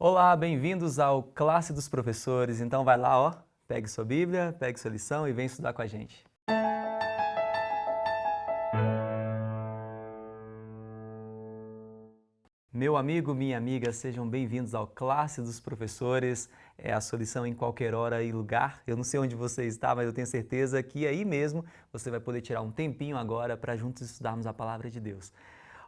Olá, bem-vindos ao Classe dos Professores. Então vai lá, ó, pegue sua Bíblia, pegue sua lição e vem estudar com a gente. Meu amigo, minha amiga, sejam bem-vindos ao Classe dos Professores. É a sua lição em qualquer hora e lugar. Eu não sei onde você está, mas eu tenho certeza que aí mesmo você vai poder tirar um tempinho agora para juntos estudarmos a Palavra de Deus.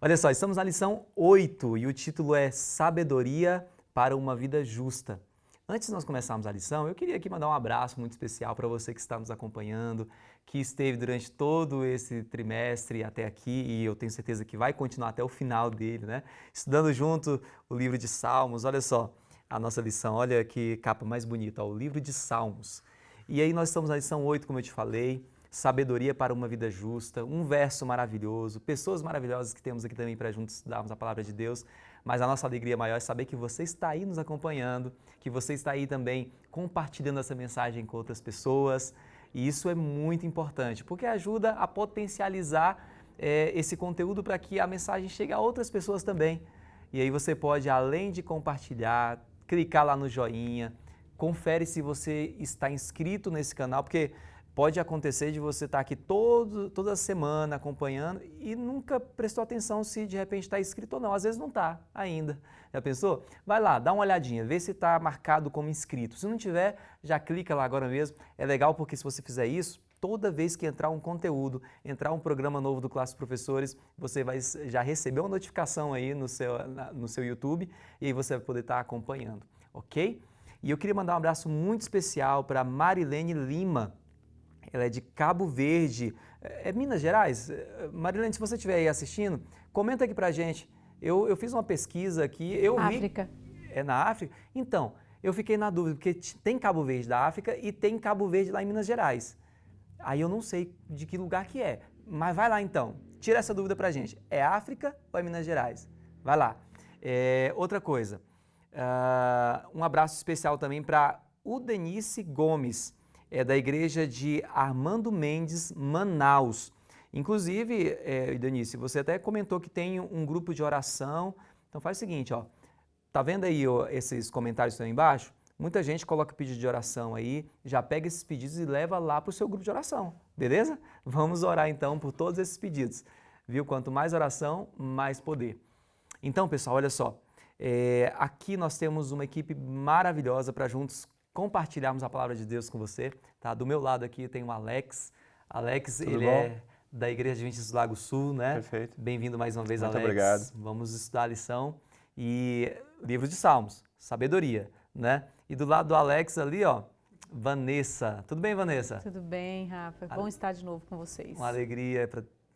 Olha só, estamos na lição 8 e o título é Sabedoria para uma Vida Justa. Antes de nós começarmos a lição, eu queria aqui mandar um abraço muito especial para você que está nos acompanhando, que esteve durante todo esse trimestre até aqui e eu tenho certeza que vai continuar até o final dele, né? Estudando junto o livro de Salmos. Olha só a nossa lição, olha que capa mais bonita, ó, o livro de Salmos. E aí nós estamos na lição 8, como eu te falei, sabedoria para uma vida justa, um verso maravilhoso, pessoas maravilhosas que temos aqui também para juntos estudarmos a palavra de Deus, mas a nossa alegria maior é saber que você está aí nos acompanhando, que você está aí também compartilhando essa mensagem com outras pessoas, e isso é muito importante, porque ajuda a potencializar esse conteúdo para que a mensagem chegue a outras pessoas também. E aí você pode, além de compartilhar, clicar lá no joinha, confere se você está inscrito nesse canal, porque pode acontecer de você estar aqui toda semana acompanhando e nunca prestou atenção se de repente está inscrito ou não. Às vezes não está ainda. Já pensou? Vai lá, dá uma olhadinha, vê se está marcado como inscrito. Se não tiver, já clica lá agora mesmo. É legal porque se você fizer isso, toda vez que entrar um conteúdo, entrar um programa novo do Classe Professores, você vai já receber uma notificação aí no seu YouTube e aí você vai poder estar acompanhando, ok? E eu queria mandar um abraço muito especial para Marilene Lima. Ela é de Cabo Verde, é Minas Gerais. Marilene, se você estiver aí assistindo, comenta aqui pra gente. Eu fiz uma pesquisa aqui, eu vi... África. É na África? Então, eu fiquei na dúvida, porque tem Cabo Verde da África e tem Cabo Verde lá em Minas Gerais. Aí eu não sei de que lugar que é, mas vai lá então, tira essa dúvida pra gente. É África ou é Minas Gerais? Vai lá. Outra coisa, um abraço especial também para Udenice Gomes, da igreja de Armando Mendes, Manaus. Inclusive, Udenice, você até comentou que tem um grupo de oração. Então faz o seguinte, ó, tá vendo aí ó, esses comentários que estão aí embaixo? Muita gente coloca pedido de oração aí, já pega esses pedidos e leva lá para o seu grupo de oração, beleza? Vamos orar então por todos esses pedidos, viu? Quanto mais oração, mais poder. Então, pessoal, olha só, aqui nós temos uma equipe maravilhosa para juntos compartilharmos a palavra de Deus com você, tá? Do meu lado aqui tem o Alex. Alex, Tudo ele bom? é da Igreja Adventista do Lago Sul, né? Perfeito. Bem-vindo mais uma vez, Muito Alex. obrigado. Vamos estudar a lição e livro de Salmos, sabedoria, né? E do lado do Alex ali, ó, Vanessa. Tudo bem, Vanessa? Tudo bem, Rafa? Bom estar de novo com vocês. Uma alegria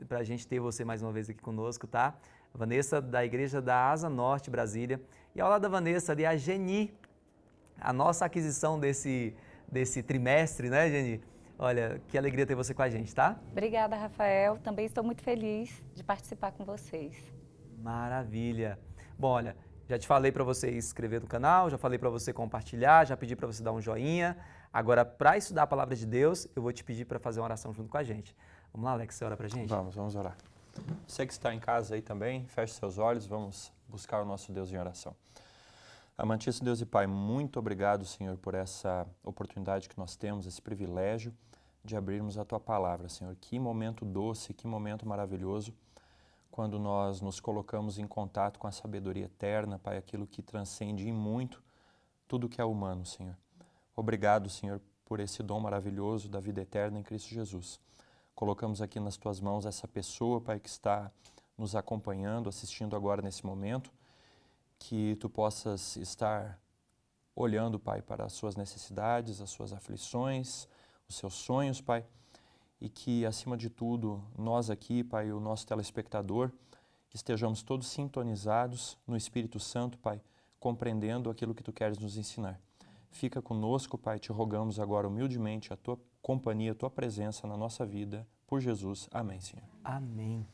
para a gente ter você mais uma vez aqui conosco, tá? Vanessa, da Igreja da Asa Norte, Brasília. E ao lado da Vanessa ali, a Geni, a nossa aquisição desse trimestre, né, Geni? Olha, que alegria ter você com a gente, tá? Obrigada, Rafael. Também estou muito feliz de participar com vocês. Maravilha. Bom, olha, já te falei para você se inscrever no canal, já falei para você compartilhar, já pedi para você dar um joinha. Agora, para estudar a palavra de Deus, eu vou te pedir para fazer uma oração junto com a gente. Vamos lá, Alex, você ora para a gente? Vamos orar. Você que está em casa aí também, feche seus olhos, vamos buscar o nosso Deus em oração. Amantíssimo Deus e Pai, muito obrigado, Senhor, por essa oportunidade que nós temos, esse privilégio de abrirmos a Tua Palavra, Senhor. Que momento doce, que momento maravilhoso, quando nós nos colocamos em contato com a sabedoria eterna, Pai, aquilo que transcende em muito tudo que é humano, Senhor. Obrigado, Senhor, por esse dom maravilhoso da vida eterna em Cristo Jesus. Colocamos aqui nas Tuas mãos essa pessoa, Pai, que está nos acompanhando, assistindo agora nesse momento, que Tu possas estar olhando, Pai, para as suas necessidades, as suas aflições, os seus sonhos, Pai, e que, acima de tudo, nós aqui, Pai, o nosso telespectador, estejamos todos sintonizados no Espírito Santo, Pai, compreendendo aquilo que Tu queres nos ensinar. Fica conosco, Pai, te rogamos agora humildemente a Tua companhia, a Tua presença na nossa vida, por Jesus. Amém, Senhor. Amém.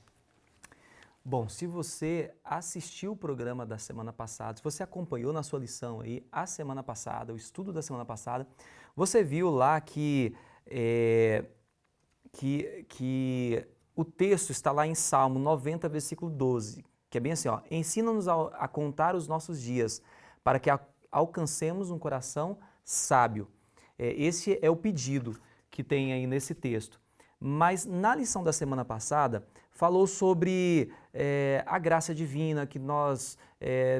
Bom, se você assistiu o programa da semana passada, se você acompanhou na sua lição aí a semana passada, o estudo da semana passada, você viu lá que o texto está lá em Salmo 90, versículo 12, que é bem assim, ó, ensina-nos a contar os nossos dias, para que alcancemos um coração sábio. Esse é o pedido que tem aí nesse texto. Mas na lição da semana passada, falou sobre a graça divina, que nós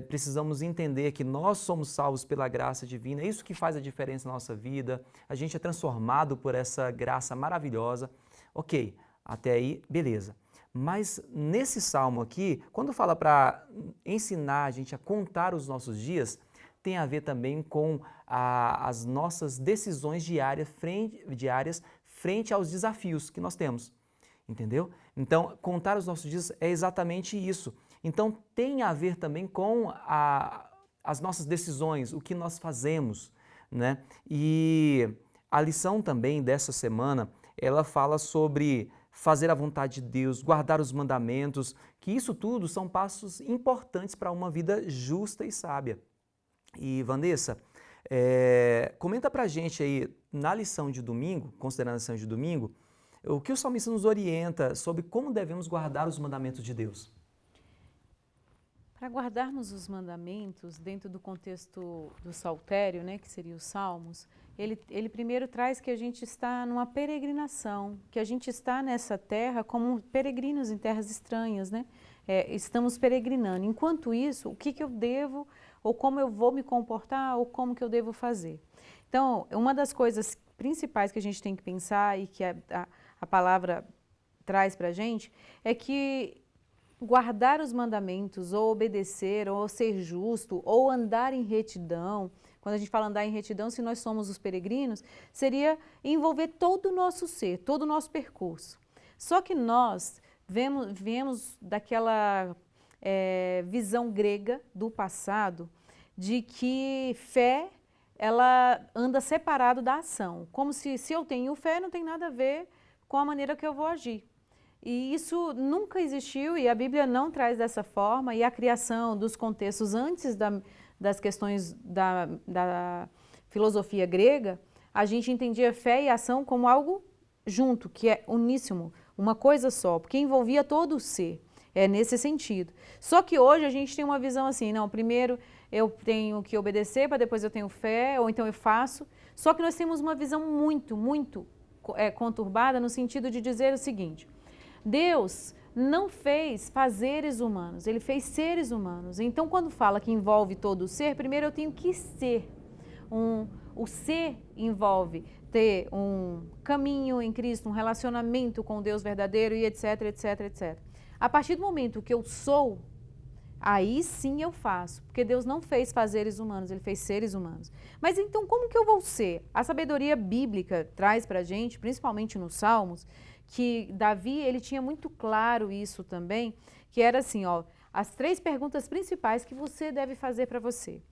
precisamos entender que nós somos salvos pela graça divina, é isso que faz a diferença na nossa vida, a gente é transformado por essa graça maravilhosa. Ok, até aí, beleza. Mas nesse salmo aqui, quando fala para ensinar a gente a contar os nossos dias, tem a ver também com as nossas decisões diárias frente aos desafios que nós temos, entendeu? Então, contar os nossos dias é exatamente isso. Então, tem a ver também com as nossas decisões, o que nós fazemos, né? E a lição também dessa semana, ela fala sobre fazer a vontade de Deus, guardar os mandamentos, que isso tudo são passos importantes para uma vida justa e sábia. E, Vanessa, comenta pra gente aí, na lição de domingo, considerando a lição de domingo, o que o salmista nos orienta sobre como devemos guardar os mandamentos de Deus. Para guardarmos os mandamentos dentro do contexto do saltério, né, que seria os salmos, ele primeiro traz que a gente está numa peregrinação, que a gente está nessa terra como peregrinos em terras estranhas, né? Estamos peregrinando. Enquanto isso, o que eu devo, ou como eu vou me comportar, ou como que eu devo fazer. Então, uma das coisas principais que a gente tem que pensar e que a palavra traz para a gente é que guardar os mandamentos, ou obedecer, ou ser justo, ou andar em retidão. Quando a gente fala andar em retidão, se nós somos os peregrinos, seria envolver todo o nosso ser, todo o nosso percurso. Só que nós viemos daquela visão grega do passado de que fé, ela anda separado da ação. Como se eu tenho fé, não tem nada a ver com a maneira que eu vou agir. E isso nunca existiu e a Bíblia não traz dessa forma, e a criação dos contextos antes das questões da filosofia grega, a gente entendia fé e ação como algo junto, que é uníssimo, uma coisa só, porque envolvia todo o ser, nesse sentido. Só que hoje a gente tem uma visão assim, não, primeiro eu tenho que obedecer, para depois eu tenho fé, ou então eu faço. Só que nós temos uma visão muito, muito conturbada no sentido de dizer o seguinte: Deus não fez fazeres humanos, Ele fez seres humanos. Então, quando fala que envolve todo o ser, primeiro eu tenho que ser. O ser envolve ter um caminho em Cristo, um relacionamento com Deus verdadeiro e etc, etc, etc. A partir do momento que eu sou, aí sim eu faço, porque Deus não fez fazeres humanos, Ele fez seres humanos. Mas então como que eu vou ser? A sabedoria bíblica traz para a gente, principalmente nos Salmos, que Davi, ele tinha muito claro isso também, que era assim, ó, as 3 perguntas principais que você deve fazer para você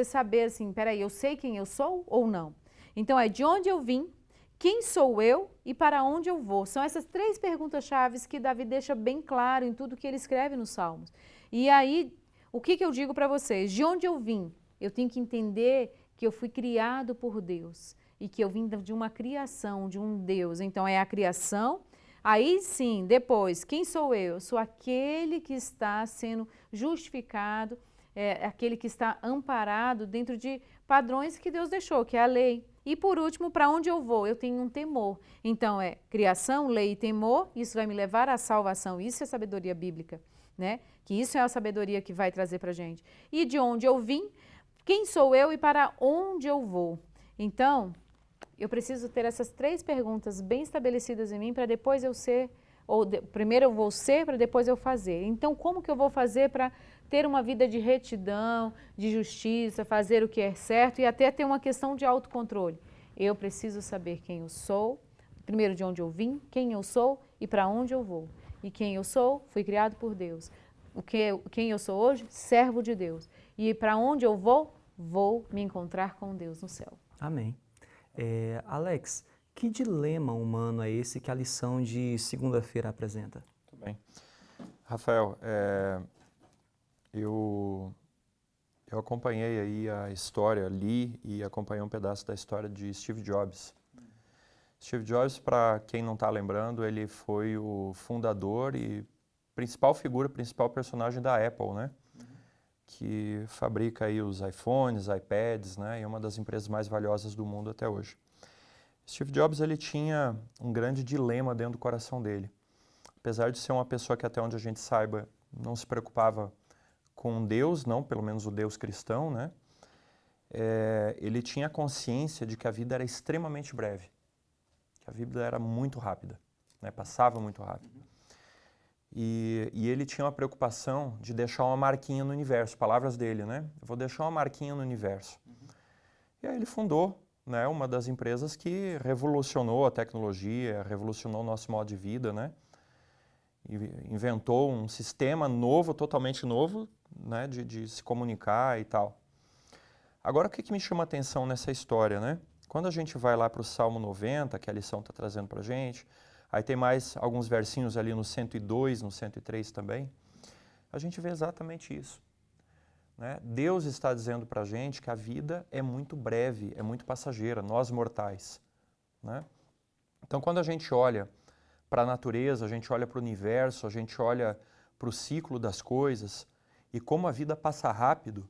saber assim, peraí, eu sei quem eu sou ou não? Então de onde eu vim, quem sou eu e para onde eu vou? São essas 3 perguntas chaves que Davi deixa bem claro em tudo que ele escreve nos Salmos. E aí, o que eu digo para vocês? De onde eu vim? Eu tenho que entender que eu fui criado por Deus e que eu vim de uma criação, de um Deus. Então, é a criação. Aí sim, depois, quem sou eu? Eu sou aquele que está sendo justificado, aquele que está amparado dentro de padrões que Deus deixou, que é a lei. E por último, para onde eu vou? Eu tenho um temor. Então, criação, lei e temor, isso vai me levar à salvação. Isso é sabedoria bíblica, né? Que isso é a sabedoria que vai trazer para a gente. E de onde eu vim, quem sou eu e para onde eu vou? Então, eu preciso ter essas 3 perguntas bem estabelecidas em mim para depois eu ser, primeiro eu vou ser para depois eu fazer. Então, como que eu vou fazer para ter uma vida de retidão, de justiça, fazer o que é certo e até ter uma questão de autocontrole? Eu preciso saber quem eu sou, primeiro de onde eu vim, quem eu sou e para onde eu vou. E quem eu sou, fui criado por Deus. Quem eu sou hoje? Servo de Deus. E para onde eu vou? Vou me encontrar com Deus no céu. Amém. Alex, que dilema humano é esse que a lição de segunda-feira apresenta? Muito bem. Rafael, eu acompanhei aí a história, li e acompanhei um pedaço da história de Steve Jobs. Steve Jobs, para quem não está lembrando, ele foi o fundador e principal figura, principal personagem da Apple, né? que fabrica aí os iPhones, iPads, né, e é uma das empresas mais valiosas do mundo até hoje. Steve Jobs, ele tinha um grande dilema dentro do coração dele. Apesar de ser uma pessoa que, até onde a gente saiba, não se preocupava com Deus, não, pelo menos o Deus cristão, né? Ele tinha consciência de que a vida era extremamente breve, que a vida era muito rápida, né? Passava muito rápido. E ele tinha uma preocupação de deixar uma marquinha no universo, palavras dele, né? Eu vou deixar uma marquinha no universo. E aí ele fundou, né, uma das empresas que revolucionou a tecnologia, revolucionou o nosso modo de vida, né? E inventou um sistema novo, totalmente novo, né, de se comunicar e tal. Agora, o que me chama a atenção nessa história, né? Quando a gente vai lá para o Salmo 90, que a lição está trazendo para a gente, aí tem mais alguns versinhos ali no 102, no 103 também, a gente vê exatamente isso, né? Deus está dizendo para a gente que a vida é muito breve, é muito passageira, nós mortais, né? Então, quando a gente olha para a natureza, a gente olha para o universo, a gente olha para o ciclo das coisas e como a vida passa rápido,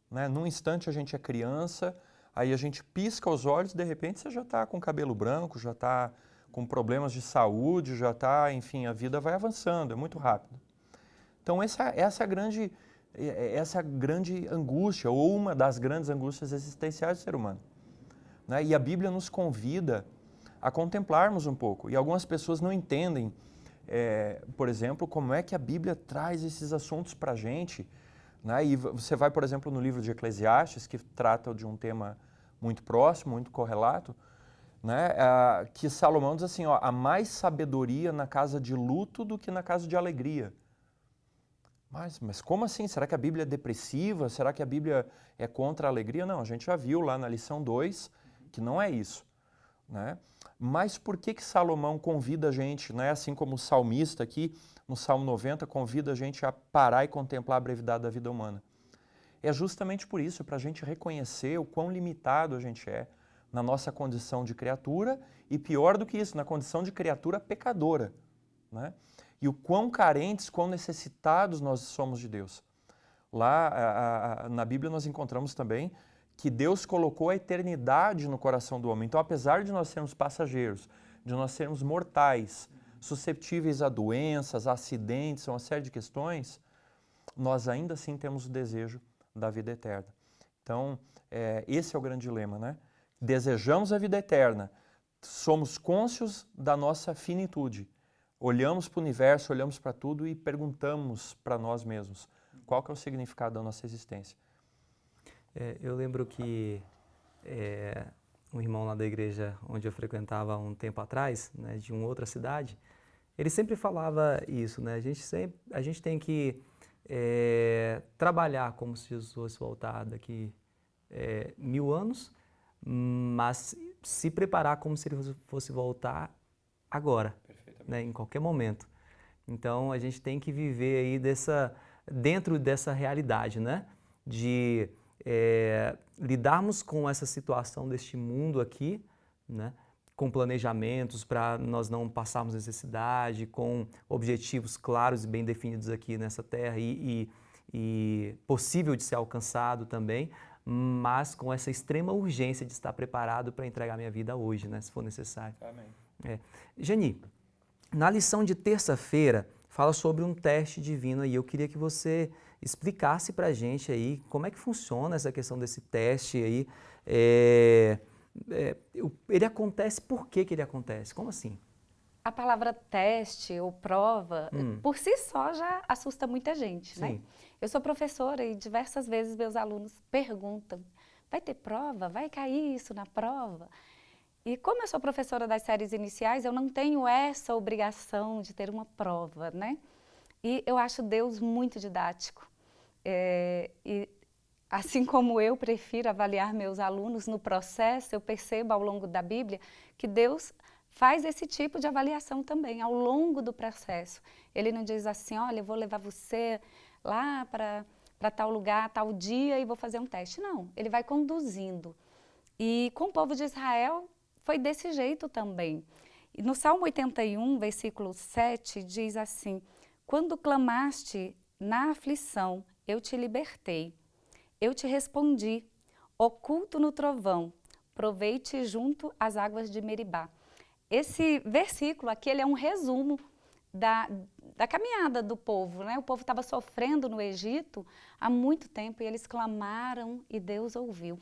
né? Num instante a gente é criança, aí a gente pisca os olhos, de repente você já está com cabelo branco, já está com problemas de saúde, já está, enfim, a vida vai avançando, é muito rápido. Então essa é a grande angústia, ou uma das grandes angústias existenciais do ser humano, né? E a Bíblia nos convida a contemplarmos um pouco. E algumas pessoas não entendem, por exemplo, como é que a Bíblia traz esses assuntos para a gente, né? E você vai, por exemplo, no livro de Eclesiastes, que trata de um tema muito próximo, muito correlato, né? Que Salomão diz assim, ó, há mais sabedoria na casa de luto do que na casa de alegria. Mas como assim? Será que a Bíblia é depressiva? Será que a Bíblia é contra a alegria? Não, a gente já viu lá na lição 2 que não é isso, né? Mas por que Salomão convida a gente, né, assim como o salmista aqui, no Salmo 90, convida a gente a parar e contemplar a brevidade da vida humana? É justamente por isso, para a gente reconhecer o quão limitado a gente é na nossa condição de criatura e, pior do que isso, na condição de criatura pecadora, né? E o quão carentes, quão necessitados nós somos de Deus. Lá na Bíblia nós encontramos também que Deus colocou a eternidade no coração do homem. Então, apesar de nós sermos passageiros, de nós sermos mortais, susceptíveis a doenças, a acidentes, a uma série de questões, nós ainda assim temos o desejo da vida eterna. Então, esse é o grande dilema, né? Desejamos a vida eterna, somos cônscios da nossa finitude. Olhamos para o universo, olhamos para tudo e perguntamos para nós mesmos qual que é o significado da nossa existência. Eu lembro que um irmão lá da igreja onde eu frequentava um tempo atrás, né, de uma outra cidade, ele sempre falava isso, né? A gente tem que trabalhar como se Jesus fosse voltar daqui 1000 anos, mas se preparar como se ele fosse voltar agora, né, em qualquer momento. Então a gente tem que viver aí dentro dessa realidade, né, de lidarmos com essa situação deste mundo aqui, né, com planejamentos para nós não passarmos necessidade, com objetivos claros e bem definidos aqui nessa terra e possível de ser alcançado também, mas com essa extrema urgência de estar preparado para entregar minha vida hoje, né, se for necessário. Amém. Jani, na lição de terça-feira fala sobre um teste divino e eu queria que você explicasse para a gente aí como é que funciona essa questão desse teste aí. Ele acontece, por que ele acontece? Como assim? A palavra teste ou prova, por si só, já assusta muita gente, né? Eu sou professora e diversas vezes meus alunos perguntam, vai ter prova? Vai cair isso na prova? E como eu sou professora das séries iniciais, eu não tenho essa obrigação de ter uma prova, né? E eu acho Deus muito didático. E assim como eu prefiro avaliar meus alunos no processo, eu percebo ao longo da Bíblia que Deus faz esse tipo de avaliação também, ao longo do processo. Ele não diz assim, olha, eu vou levar você lá para tal lugar, tal dia e vou fazer um teste. Não, ele vai conduzindo. E com o povo de Israel foi desse jeito também. E no Salmo 81, versículo 7, diz assim, quando clamaste na aflição eu te libertei. Eu te respondi, oculto no trovão, provei-te junto às águas de Meribá. Esse versículo aqui, ele é um resumo da caminhada do povo, né? O povo estava sofrendo no Egito há muito tempo e eles clamaram e Deus ouviu.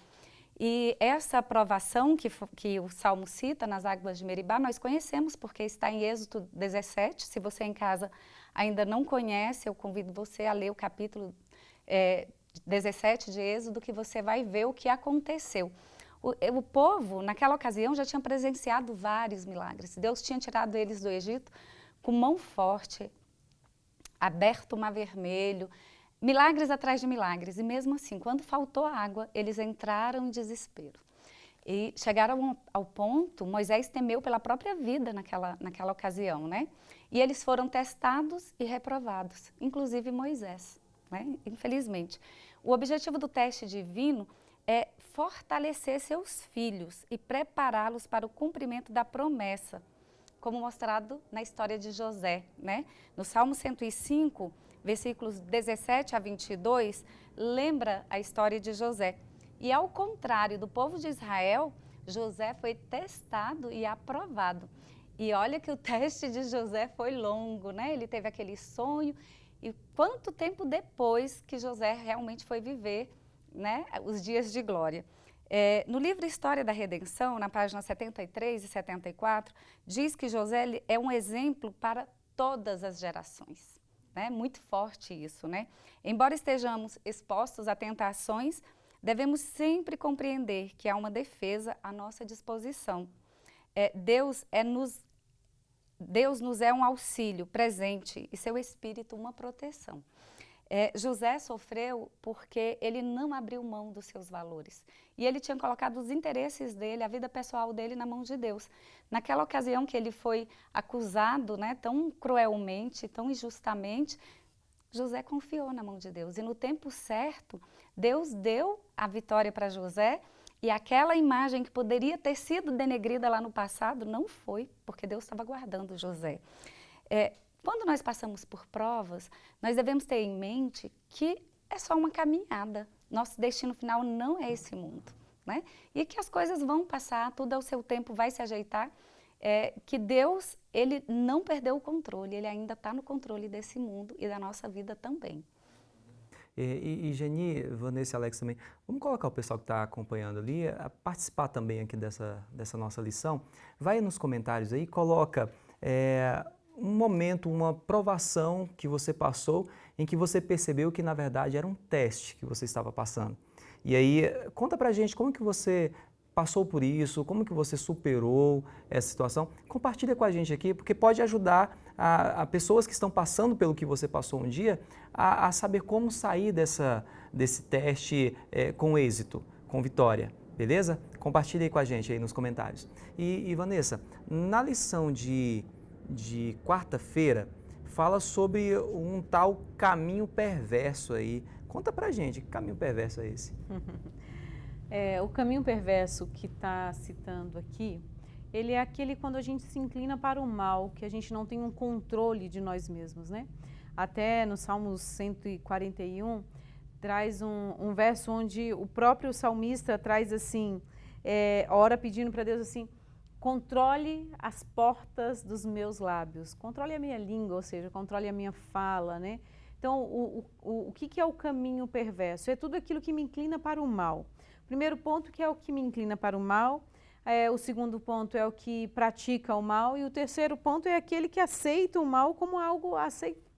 E essa provação que o Salmo cita nas águas de Meribá, nós conhecemos porque está em Êxodo 17. Se você em casa ainda não conhece, eu convido você a ler o capítulo 17 de Êxodo, que você vai ver o que aconteceu. O povo, naquela ocasião, já tinha presenciado vários milagres. Deus tinha tirado eles do Egito com mão forte, aberto o mar vermelho, milagres atrás de milagres. E mesmo assim, quando faltou água, eles entraram em desespero. E chegaram ao ponto, Moisés temeu pela própria vida naquela ocasião, né? E eles foram testados e reprovados, inclusive Moisés, né? Infelizmente. O objetivo do teste divino é fortalecer seus filhos e prepará-los para o cumprimento da promessa, como mostrado na história de José, né? No Salmo 105, versículos 17 a 22, lembra a história de José. E ao contrário do povo de Israel, José foi testado e aprovado. E olha que o teste de José foi longo, né? Ele teve aquele sonho. E quanto tempo depois que José realmente foi viver, né, os dias de glória. No livro História da Redenção, na página 73 e 74, diz que José é um exemplo para todas as gerações. Né? Muito forte isso, né? Embora estejamos expostos a tentações, devemos sempre compreender que há uma defesa à nossa disposição. Deus nos é um auxílio presente e seu Espírito uma proteção. José sofreu porque ele não abriu mão dos seus valores. E ele tinha colocado os interesses dele, a vida pessoal dele na mão de Deus. Naquela ocasião que ele foi acusado, né, tão cruelmente, tão injustamente, José confiou na mão de Deus. E no tempo certo, Deus deu a vitória para José e aquela imagem que poderia ter sido denegrida lá no passado, não foi, porque Deus estava guardando José. Quando nós passamos por provas, nós devemos ter em mente que é só uma caminhada. Nosso destino final não é esse mundo, né? E que as coisas vão passar, tudo ao seu tempo vai se ajeitar. Que Deus, ele não perdeu o controle, ele ainda está no controle desse mundo e da nossa vida também. E Geni, Vanessa e Alex também, vamos colocar o pessoal que está acompanhando ali a participar também aqui dessa nossa lição. Vai nos comentários aí, coloca um momento, uma provação que você passou em que você percebeu que na verdade era um teste que você estava passando. E aí, conta pra gente como que você passou por isso, como que você superou essa situação. Compartilha com a gente aqui, porque pode ajudar a pessoas que estão passando pelo que você passou um dia a saber como sair desse teste com êxito, com vitória, beleza? Compartilha aí com a gente aí nos comentários. E Vanessa, na lição de quarta-feira, fala sobre um tal caminho perverso aí. Conta pra gente, que caminho perverso é esse? O caminho perverso que está citando aqui, ele é aquele quando a gente se inclina para o mal, que a gente não tem um controle de nós mesmos, né? Até no Salmos 141, traz um verso onde o próprio salmista traz assim, ora pedindo para Deus assim, controle as portas dos meus lábios, controle a minha língua, ou seja, controle a minha fala, né? Então, o que é o caminho perverso? É tudo aquilo que me inclina para o mal. Primeiro ponto que é o que me inclina para o mal, o segundo ponto é o que pratica o mal e o terceiro ponto é aquele que aceita o mal como algo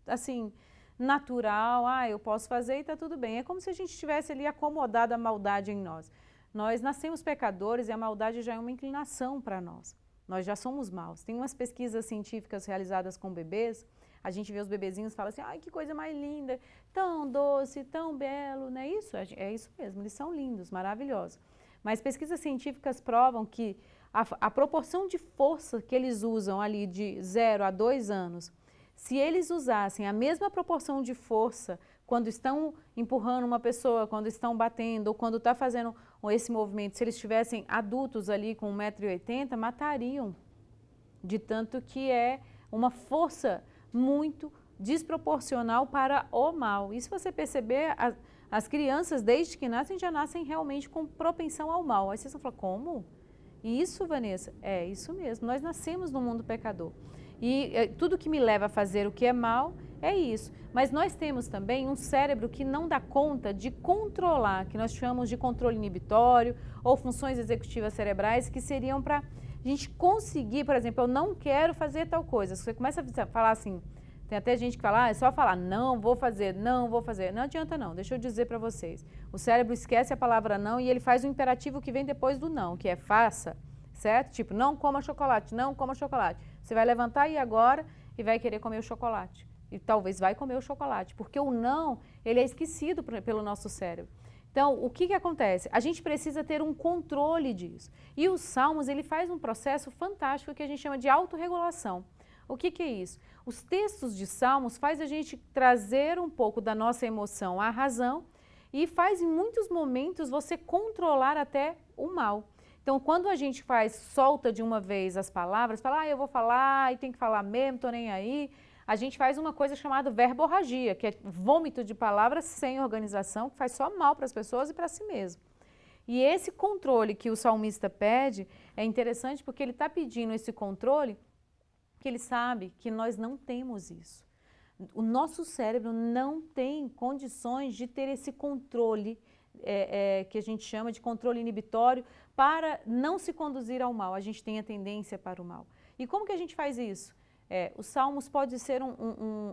assim, natural, eu posso fazer e está tudo bem. É como se a gente tivesse ali acomodado a maldade em nós. Nós nascemos pecadores e a maldade já é uma inclinação para nós. Nós já somos maus. Tem umas pesquisas científicas realizadas com bebês, a gente vê os bebezinhos e fala assim, ai, que coisa mais linda, tão doce, tão belo, não é isso? É isso mesmo, eles são lindos, maravilhosos. Mas pesquisas científicas provam que a proporção de força que eles usam ali de 0 a 2 anos, se eles usassem a mesma proporção de força quando estão empurrando uma pessoa, quando estão batendo ou quando está fazendo esse movimento, se eles tivessem adultos ali com 1,80 m, matariam. De tanto que é uma força muito desproporcional para o mal. E se você perceber, as crianças, desde que nascem, já nascem realmente com propensão ao mal. Aí vocês vão falar, como? Isso, Vanessa? É isso mesmo. Nós nascemos no mundo pecador. E tudo que me leva a fazer o que é mal é isso. Mas nós temos também um cérebro que não dá conta de controlar, que nós chamamos de controle inibitório ou funções executivas cerebrais, que seriam para a gente conseguir, por exemplo, eu não quero fazer tal coisa. Você começa a falar assim, tem até gente que fala, é só falar, não vou fazer, não vou fazer. Não adianta não, deixa eu dizer para vocês. O cérebro esquece a palavra não e ele faz o imperativo que vem depois do não, que é faça, certo? Tipo, não coma chocolate, não coma chocolate. Você vai levantar aí agora e vai querer comer o chocolate. E talvez vai comer o chocolate, porque o não, ele é esquecido pelo nosso cérebro. Então, o que acontece? A gente precisa ter um controle disso. E os Salmos, ele faz um processo fantástico que a gente chama de autorregulação. O que é isso? Os textos de Salmos faz a gente trazer um pouco da nossa emoção à razão e faz em muitos momentos você controlar até o mal. Então, quando a gente solta de uma vez as palavras, fala, eu vou falar e tem que falar mesmo, tô nem aí, a gente faz uma coisa chamada verborragia, que é vômito de palavras sem organização, que faz só mal para as pessoas e para si mesmo. E esse controle que o salmista pede é interessante porque ele está pedindo esse controle que ele sabe que nós não temos isso. O nosso cérebro não tem condições de ter esse controle que a gente chama de controle inibitório para não se conduzir ao mal. A gente tem a tendência para o mal. E como que a gente faz isso? Os salmos pode ser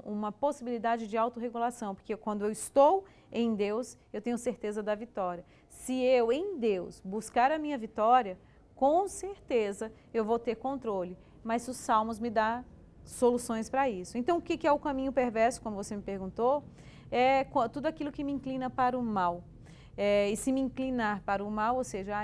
uma possibilidade de autorregulação, porque quando eu estou em Deus, eu tenho certeza da vitória. Se eu, em Deus, buscar a minha vitória, com certeza eu vou ter controle. Mas os salmos me dão soluções para isso. Então, o que é o caminho perverso, como você me perguntou? É tudo aquilo que me inclina para o mal. E se me inclinar para o mal, ou seja,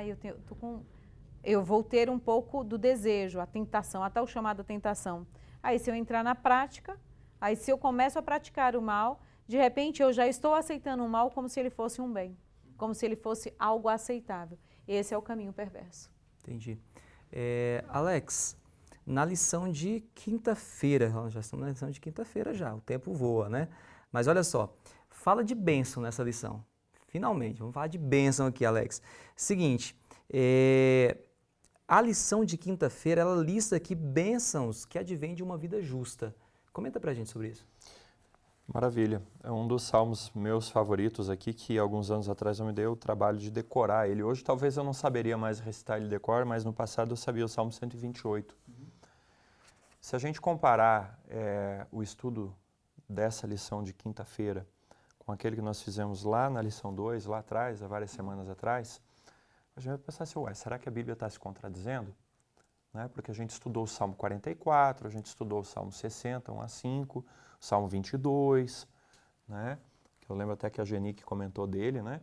eu vou ter um pouco do desejo, a tentação, a tal chamada tentação. Aí se eu entrar na prática, aí se eu começo a praticar o mal, de repente eu já estou aceitando o mal como se ele fosse um bem, como se ele fosse algo aceitável. Esse é o caminho perverso. Entendi. Alex, na lição de quinta-feira, já estamos na lição de quinta-feira já, o tempo voa, né? Mas olha só, fala de bênção nessa lição. Finalmente, vamos falar de bênção aqui, Alex. Seguinte, a lição de quinta-feira, ela lista aqui bênçãos que advêm de uma vida justa. Comenta pra gente sobre isso. Maravilha. É um dos salmos meus favoritos aqui, que alguns anos atrás eu me dei o trabalho de decorar ele. Hoje talvez eu não saberia mais recitar ele de cor, mas no passado eu sabia o Salmo 128. Se a gente comparar o estudo dessa lição de quinta-feira com aquele que nós fizemos lá na lição 2, lá atrás, há várias semanas atrás, a gente vai pensar assim, será que a Bíblia está se contradizendo? Né? Porque a gente estudou o Salmo 44, a gente estudou o Salmo 60, 1 a 5, o Salmo 22, né? Que eu lembro até que a Genique comentou dele, né?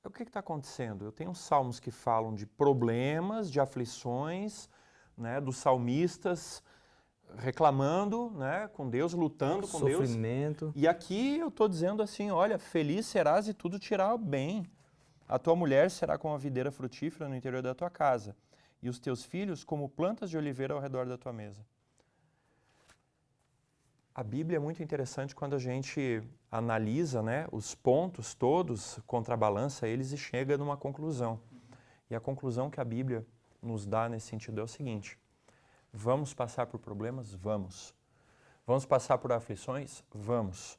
O que está acontecendo? Eu tenho salmos que falam de problemas, de aflições, né? Dos salmistas reclamando, né, com Deus, lutando com Deus. Sofrimento. E aqui eu estou dizendo assim, olha, feliz serás e tudo te irá bem. A tua mulher será como a videira frutífera no interior da tua casa, e os teus filhos como plantas de oliveira ao redor da tua mesa. A Bíblia é muito interessante quando a gente analisa, né, os pontos todos, contrabalança eles e chega numa conclusão. E a conclusão que a Bíblia nos dá nesse sentido é o seguinte: vamos passar por problemas? Vamos. Vamos passar por aflições? Vamos.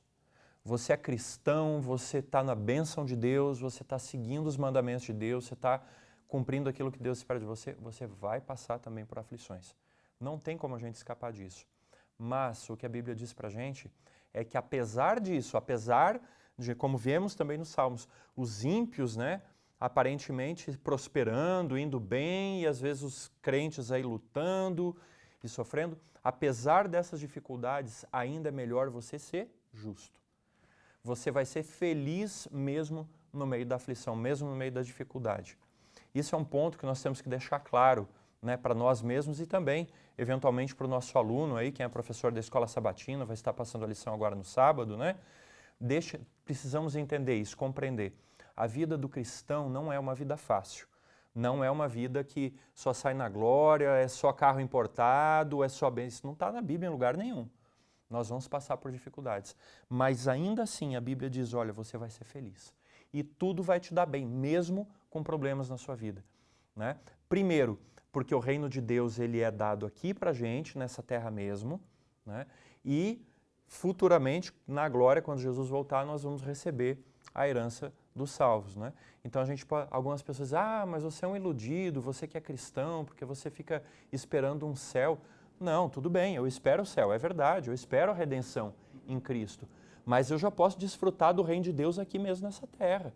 Você é cristão, você está na bênção de Deus, você está seguindo os mandamentos de Deus, você está cumprindo aquilo que Deus espera de você, você vai passar também por aflições. Não tem como a gente escapar disso. Mas o que a Bíblia diz para a gente é que apesar disso, apesar de, como vemos também nos Salmos, os ímpios, né, aparentemente prosperando, indo bem, e às vezes os crentes aí lutando e sofrendo, apesar dessas dificuldades, ainda é melhor você ser justo. Você vai ser feliz mesmo no meio da aflição, mesmo no meio da dificuldade. Isso é um ponto que nós temos que deixar claro, né, para nós mesmos e também, eventualmente, para o nosso aluno aí, quem é professor da Escola Sabatina, vai estar passando a lição agora no sábado, né? Precisamos entender isso, compreender. A vida do cristão não é uma vida fácil. Não é uma vida que só sai na glória, é só carro importado, é só bem. Isso não está na Bíblia em lugar nenhum. Nós vamos passar por dificuldades. Mas ainda assim a Bíblia diz, olha, você vai ser feliz. E tudo vai te dar bem, mesmo com problemas na sua vida. Né? Primeiro, porque o reino de Deus ele é dado aqui pra gente, nessa terra mesmo. Né? E futuramente, na glória, quando Jesus voltar, nós vamos receber a herança dos salvos, né? Então algumas pessoas dizem, mas você é um iludido, você que é cristão, porque você fica esperando um céu. Não, tudo bem, eu espero o céu, é verdade, eu espero a redenção em Cristo, mas eu já posso desfrutar do reino de Deus aqui mesmo nessa terra.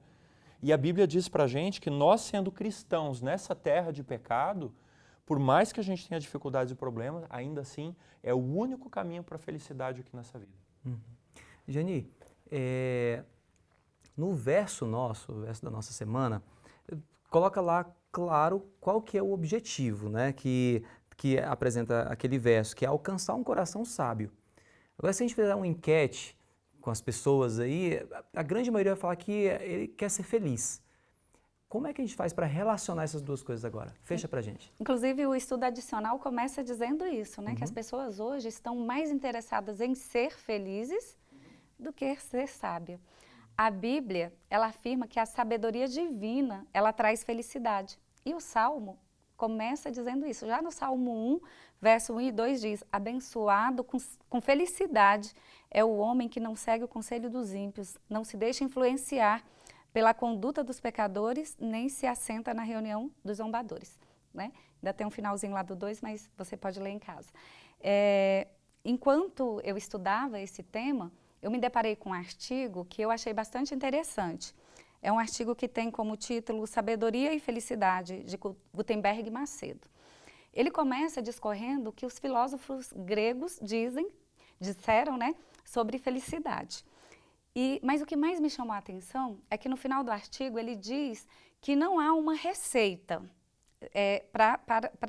E a Bíblia diz pra gente que nós sendo cristãos nessa terra de pecado, por mais que a gente tenha dificuldades e problemas, ainda assim é o único caminho para a felicidade aqui nessa vida. Jani, no verso nosso, o verso da nossa semana, coloca lá claro qual que é o objetivo, né, que apresenta aquele verso, que é alcançar um coração sábio. Agora, se a gente fizer uma enquete com as pessoas aí, a grande maioria vai falar que ele quer ser feliz. Como é que a gente faz para relacionar essas duas coisas agora? Fecha pra gente. Inclusive, o estudo adicional começa dizendo isso, né? Que as pessoas hoje estão mais interessadas em ser felizes do que ser sábia. A Bíblia, ela afirma que a sabedoria divina, ela traz felicidade. E o Salmo começa dizendo isso. Já no Salmo 1, verso 1 e 2 diz, abençoado com felicidade é o homem que não segue o conselho dos ímpios, não se deixa influenciar pela conduta dos pecadores, nem se assenta na reunião dos zombadores. Né? Ainda tem um finalzinho lá do 2, mas você pode ler em casa. Enquanto eu estudava esse tema, eu me deparei com um artigo que eu achei bastante interessante. É um artigo que tem como título Sabedoria e Felicidade, de Gutenberg Macedo. Ele começa discorrendo o que os filósofos gregos disseram, né, sobre felicidade. Mas o que mais me chamou a atenção é que no final do artigo ele diz que não há uma receita para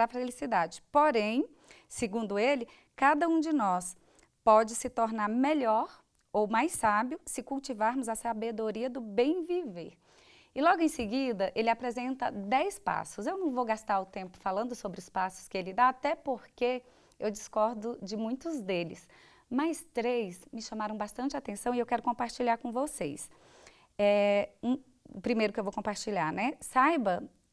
a felicidade. Porém, segundo ele, cada um de nós pode se tornar melhor ou mais sábio se cultivarmos a sabedoria do bem viver. E logo em seguida, ele apresenta 10 passos. Eu não vou gastar o tempo falando sobre os passos que ele dá, até porque eu discordo de muitos deles. Mas 3 me chamaram bastante atenção e eu quero compartilhar com vocês. O primeiro que eu vou compartilhar, né?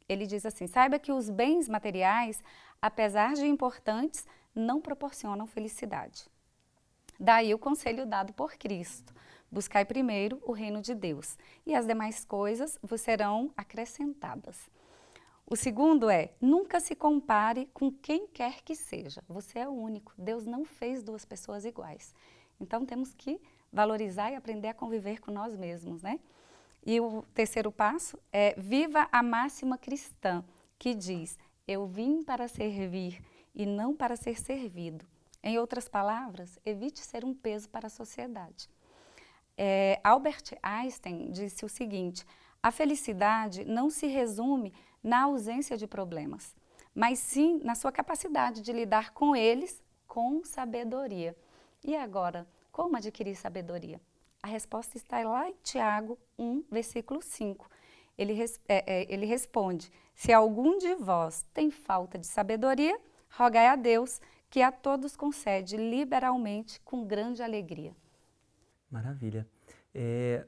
Ele diz assim, saiba que os bens materiais, apesar de importantes, não proporcionam felicidade. Daí o conselho dado por Cristo, buscai primeiro o reino de Deus e as demais coisas vos serão acrescentadas. O segundo nunca se compare com quem quer que seja. Você é o único. Deus não fez duas pessoas iguais. Então, temos que valorizar e aprender a conviver com nós mesmos, né? E o terceiro passo é viva a máxima cristã, que diz, eu vim para servir e não para ser servido. Em outras palavras, evite ser um peso para a sociedade. Albert Einstein disse o seguinte, a felicidade não se resume na ausência de problemas, mas sim na sua capacidade de lidar com eles com sabedoria. E agora, como adquirir sabedoria? A resposta está lá em Tiago 1, versículo 5. Ele responde, se algum de vós tem falta de sabedoria, rogai a Deus, que a todos concede liberalmente com grande alegria. Maravilha.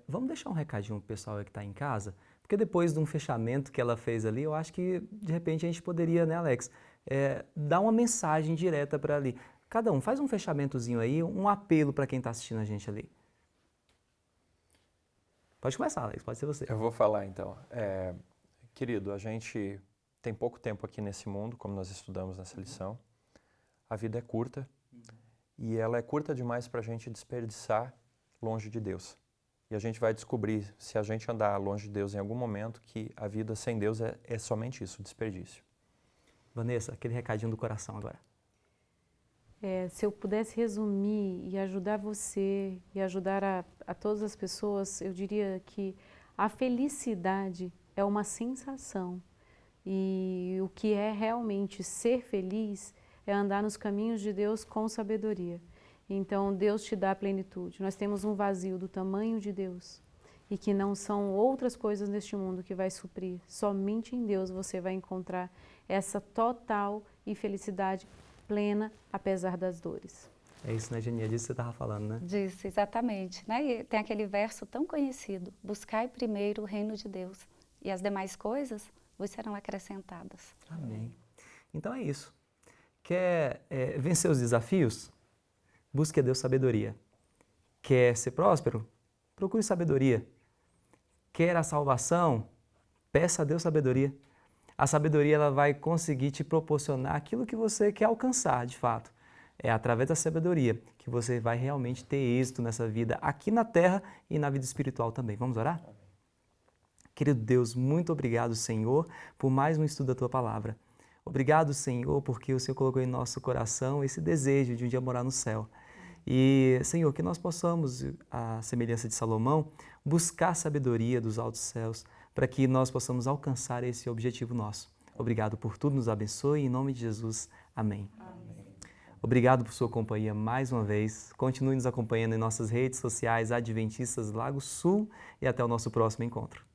Vamos deixar um recadinho pro pessoal que está em casa? Porque depois de um fechamento que ela fez ali, eu acho que de repente a gente poderia, né, Alex, dar uma mensagem direta para ali. Cada um, faz um fechamentozinho aí, um apelo para quem está assistindo a gente ali. Pode começar, Alex, pode ser você. Eu vou falar então. Querido, a gente tem pouco tempo aqui nesse mundo, como nós estudamos nessa lição. A vida é curta e ela é curta demais para a gente desperdiçar longe de Deus. E a gente vai descobrir, se a gente andar longe de Deus em algum momento, que a vida sem Deus é somente isso, desperdício. Vanessa, aquele recadinho do coração agora. Se eu pudesse resumir e ajudar você e ajudar a todas as pessoas, eu diria que a felicidade é uma sensação. E o que é realmente ser feliz é andar nos caminhos de Deus com sabedoria. Então, Deus te dá a plenitude. Nós temos um vazio do tamanho de Deus. e que não são outras coisas neste mundo que vai suprir. Somente em Deus você vai encontrar essa total e felicidade plena, apesar das dores. É isso, né, Genia? Disso que você estava falando, né? Disso, exatamente. Né? E tem aquele verso tão conhecido, buscai primeiro o reino de Deus e as demais coisas vos serão acrescentadas. Amém. Então é isso. Quer vencer os desafios? Busque a Deus sabedoria. Quer ser próspero? Procure sabedoria. Quer a salvação? Peça a Deus sabedoria. A sabedoria ela vai conseguir te proporcionar aquilo que você quer alcançar, de fato. É através da sabedoria que você vai realmente ter êxito nessa vida, aqui na terra e na vida espiritual também. Vamos orar? Querido Deus, muito obrigado, Senhor, por mais um estudo da Tua Palavra. Obrigado, Senhor, porque o Senhor colocou em nosso coração esse desejo de um dia morar no céu. E, Senhor, que nós possamos, à semelhança de Salomão, buscar a sabedoria dos altos céus para que nós possamos alcançar esse objetivo nosso. Obrigado por tudo, nos abençoe, em nome de Jesus. Amém. Obrigado por sua companhia mais uma vez. Continue nos acompanhando em nossas redes sociais Adventistas Lago Sul e até o nosso próximo encontro.